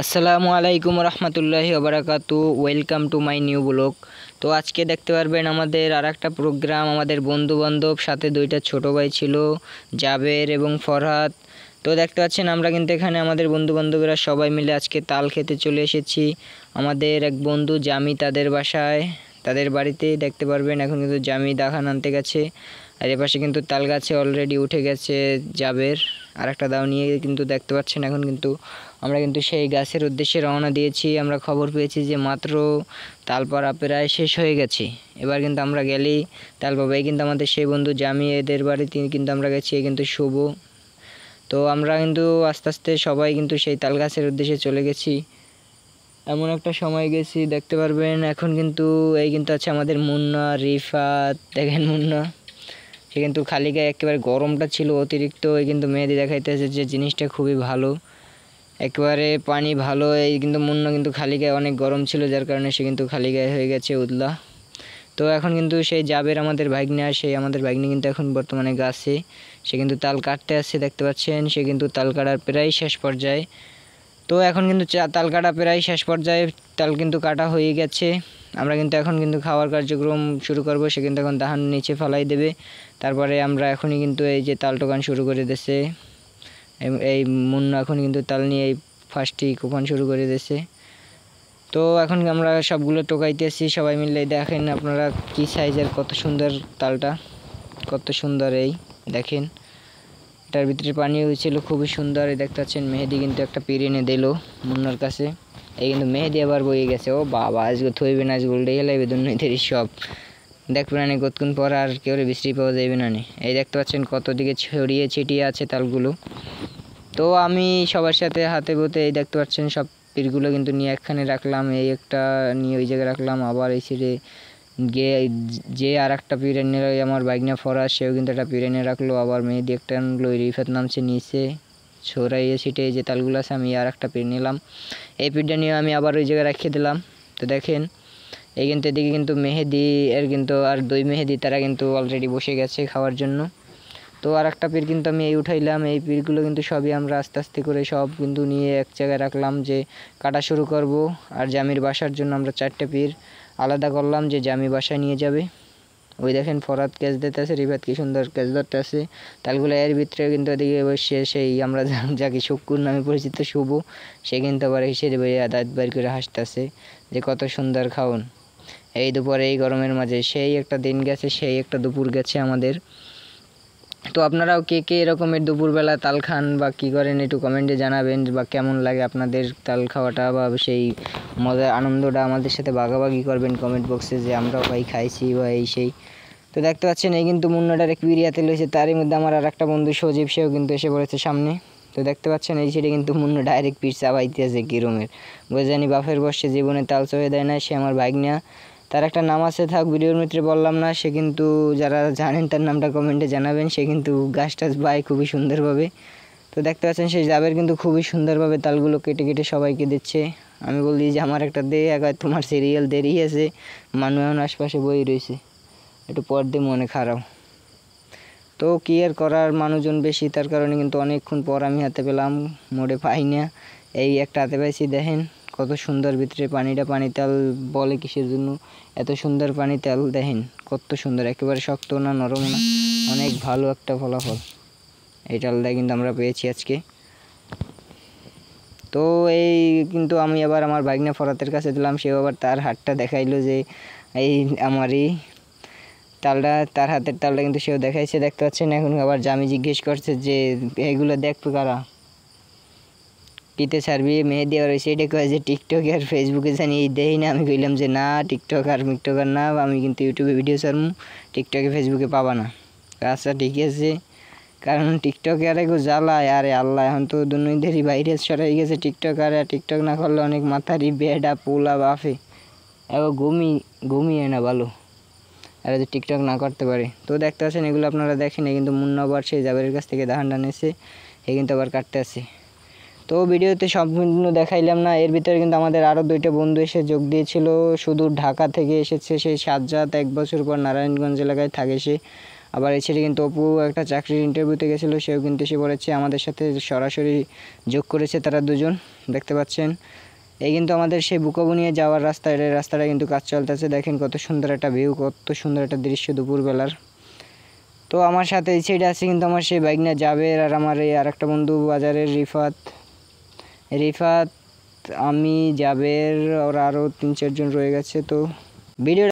আসসালামু আলাইকুম রহমতুল্লাহি ওবারাকাতু। Welcome to my new blog. তো আজকে দেখতে পারবেন আমাদের আর একটা প্রোগ্রাম, আমাদের বন্ধু বান্ধব সাথে দুইটা ছোট ভাই ছিল, জাবের এবং ফরহাদ। তো দেখতে পাচ্ছেন আমরা কিন্তু এখানে আমাদের বন্ধু বান্ধবরা সবাই মিলে আজকে তাল খেতে চলে এসেছি। আমাদের এক বন্ধু জামি তাদের বাসায়, তাদের বাড়িতে দেখতে পারবেন এখন কিন্তু জামি দাখান আনতে গেছে। আর এপাশে কিন্তু তাল গাছে অলরেডি উঠে গেছে জাবের আর একটা দাও নিয়ে, কিন্তু দেখতে পাচ্ছেন এখন কিন্তু আমরা কিন্তু সেই গাছের উদ্দেশ্যে রওনা দিয়েছি। আমরা খবর পেয়েছি যে মাত্র তাল পাড়া প্রায় শেষ হয়ে গেছে, এবার কিন্তু আমরা গেলেই তাল পাবো। এই কিন্তু আমাদের সেই বন্ধু জামি, এদের বাড়িতে কিন্তু আমরা গেছি, এই কিন্তু শুভ। তো আমরা কিন্তু আস্তে আস্তে সবাই কিন্তু সেই তাল গাছের উদ্দেশ্যে চলে গেছি। এমন একটা সময় গেছি দেখতে পারবেন এখন কিন্তু এই কিন্তু আছে আমাদের মুন্না, রিফাত। দেখেন মুন্না, সে কিন্তু খালি গায়ে, একেবারে গরমটা ছিল অতিরিক্ত। এই কিন্তু মেহেদি দেখাইতেছে যে জিনিসটা খুবই ভালো, একেবারে পানি ভালো। এই কিন্তু মুন্না কিন্তু খালি গায়ে, অনেক গরম ছিল যার কারণে সে কিন্তু খালি গায়ে হয়ে গেছে উদলা। তো এখন কিন্তু সেই জাবের আমাদের ভাগ্নে, সেই আমাদের ভাগ্নে কিন্তু এখন বর্তমানে গাছে সে কিন্তু তাল কাটতে আসছে দেখতে পাচ্ছেন। সে কিন্তু তাল কাটার প্রায় শেষ পর্যায়ে। তো এখন কিন্তু তাল কাটা প্রায় শেষ পর্যায়ে, তাল কিন্তু কাটা হয়ে গেছে। আমরা কিন্তু এখন কিন্তু খাওয়ার কার্যক্রম শুরু করব। সে কিন্তু এখন দাহান নিচে ফেলাই দেবে, তারপরে আমরা এখনই কিন্তু এই যে তাল টোকান শুরু করে দিয়েছে। এই মুন্না এখন কিন্তু তাল নিয়ে এই ফার্স্টই কোপান শুরু করে দিয়েছে। তো এখন আমরা সবগুলো টোকাইতেছি সবাই মিলে। দেখেন আপনারা কি সাইজের, কত সুন্দর তালটা, কত সুন্দর। এই দেখেন এটার ভিতরে পানি হয়েছিল খুবই সুন্দর। এই দেখতে পাচ্ছেন মেহেদি কিন্তু একটা পির এনে দিল মুন্নার কাছে। এই কিন্তু মেহেদি আবার বয়ে গেছে। ও বাবা, আজকে থইবে না, আজকে উল্টে গেলে বেদনের সব দেখবেন না কতক্ষণ পর আর কেউ বৃষ্টি পাওয়া যাবে না। এই দেখতে পাচ্ছেন কত দিকে ছড়িয়ে ছিটিয়ে আছে তালগুলো। তো আমি সবার সাথে হাতে বতে এই দেখতে পাচ্ছেন সব পীরগুলো কিন্তু নিয়ে একখানে রাখলাম, এই একটা নিয়ে ওই জায়গায় রাখলাম। আবার এই সাইডে গিয়ে যে আর একটা পীর এনে আমার বাইকনা ফরাস, সেও কিন্তু একটা পীর এনে রাখলো। আবার মেহেদি একটা আনলো, রিফাত নামছে নিচে ছড়াইয়ে ছিটে যে তালগুলো আছে। আমি আর একটা পীর নিলাম, এই পীরটা নিয়ে আমি আবার ওই জায়গায় রাখিয়ে দিলাম। তো দেখেন এই কিন্তু এদিকে কিন্তু মেহেদি এর কিন্তু আর দুই মেহেদি, তারা কিন্তু অলরেডি বসে গেছে খাওয়ার জন্য। তো আর একটা পীর কিন্তু আমি এই উঠাইলাম। এই পীরগুলো কিন্তু সবই আমরা আস্তে আস্তে করে সব কিন্তু নিয়ে এক জায়গায় রাখলাম যে কাটা শুরু করব। আর জামির বাসার জন্য আমরা 4টে পীর আলাদা করলাম যে জামি বাসায় নিয়ে যাবে। ওই দেখেন ফরাত ক্যাচ দিতেছে, রিফাত কি সুন্দর ক্যাচ ধরতেছে তালগুলো। এর ভিতরে কিন্তু এদিকে বসে সেই আমরা যাকে শুক্কুর নামে পরিচিত শুভ, সে কিন্তু আবার হিসেবে দাঁত বাইর করে হাসতেছে যে কত সুন্দর খাওন। এই দুপুরে এই গরমের মাঝে সেই একটা দিন গেছে, সেই একটা দুপুর গেছে আমাদের। তো আপনারাও কে কে এরকমের দুপুরবেলা তাল খান বা কী করেন একটু কমেন্টে জানাবেন, বা কেমন লাগে আপনাদের তাল খাওয়াটা, বা সেই মজার আনন্দটা আমাদের সাথে ভাগাভাগি করবেন কমেন্ট বক্সে যে আমরাও ভাই খাইছি বা এই সেই। তো দেখতে পাচ্ছেন এই কিন্তু মুন্নাটার এক বিরিয়াতে লইছে, তারই মধ্যে আমার আর একটা বন্ধু সজীব, সেও কিন্তু এসে পড়েছে সামনে। তো দেখতে পাচ্ছেন এই সাইডে কিন্তু মুন্না ডাইরেক্ট পিঠ চাবাইতে আছে কিরমের, বোঝানি বাপের বসে জীবনে তাল চয়ে দেয় না। সে আমার বাইক নেওয়া, তার একটা নাম আছে, থাক ভিডিওর ভিতরে বললাম না। সে কিন্তু যারা জানেন তার নামটা কমেন্টে জানাবেন। সে কিন্তু গাছ টাছ বায় খুবই সুন্দরভাবে। তো দেখতে পাচ্ছেন সেই জাবের কিন্তু খুবই সুন্দরভাবে তালগুলো কেটে কেটে সবাইকে দিচ্ছে। আমি বলি যে আমার একটা দে, একবার তোমার সিরিয়াল দেরি আছে, মানুষ আশপাশে বই রয়েছে, একটু পর দিয়ে মনে খারাপ। তো কি আর করার, মানুষজন বেশি, তার কারণে কিন্তু অনেকক্ষণ পর আমি হাতে পেলাম, মোড়ে পাই না। এই একটা হাতে পাইছি। দেখেন কত সুন্দর ভিতরে পানিটা, পানি তেল বলে কিসের জন্য এত সুন্দর পানি তেল। দেখেন কত সুন্দর, একেবারে শক্ত না নরম না, অনেক ভালো একটা ফলাফল এই ডালটা কিন্তু আমরা পেয়েছি আজকে। তো এই কিন্তু আমি আবার আমার ভাগ্নে ফরাতের কাছে দিলাম, সেও আবার তার হাতটা দেখাইলো যে এই আমারই তালটা, তার হাতের তালটা কিন্তু সেও দেখাইছে দেখতে পাচ্ছেন। এখন আবার জামি জিজ্ঞেস করছে যে এগুলো দেখতো কারা, কিতে ছাড়বি মেহেদি আর সেটা কয় যে টিকটকে আর ফেসবুকে জানি এই দেই না। আমি কইলাম যে না, টিকটক আর মিকটকার না, আমি কিন্তু ইউটিউবে ভিডিও ছাড়মু, টিকটকে ফেসবুকে পাবা না। আচ্ছা ঠিক আছে, কারণ টিকটকে আর একটু জ্বালায়, আরে আল্লাহ এখন তো দুনিয়াদেরই বাইরে সরাই গেছে টিকটক। আর টিকটক না করলে অনেক মাথারই বেডা পোলা বাফে এবার ঘুমিয়ে না ভালো, আর যদি টিকটক না করতে পারে। তো দেখতে পাচ্ছেন এগুলো আপনারা দেখেন, কিন্তু মুন্না আবার সেই জাবেরের কাছ থেকে ধান টানেছে, এ কিন্তু আবার কাটতে আছে। তো ভিডিওতে সম্পূর্ণ দেখাইলাম না, এর ভিতরে কিন্তু আমাদের আরও 2টা বন্ধু এসে যোগ দিয়েছিল, শুধু ঢাকা থেকে এসেছে সেই সাজ্জাদ, 1 বছর পর নারায়ণগঞ্জ এলাকায় থাকে সে। আবার এই ছেলে কিন্তু অপু একটা চাকরির ইন্টারভিউতে গেছিলো, সেও কিন্তু এসে পড়েছে, আমাদের সাথে সরাসরি যোগ করেছে তারা দুজন, দেখতে পাচ্ছেন। এই কিন্তু আমাদের সেই বুকোবু নিয়ে যাওয়ার রাস্তা, এই রাস্তাটা কিন্তু কাজ চলতেছে। দেখেন কত সুন্দর একটা ভিউ, কত সুন্দর একটা দৃশ্য দুপুরবেলার। তো আমার সাথে এই সাইডে আছে কিন্তু আমার সেই বাইক নিয়ে জাবের, আর আমার এই আর একটা বন্ধু বাজারের রিফাত, আমি, জাবের, ওরা আরও 3-4 জন রয়ে গেছে। তো ভিডিও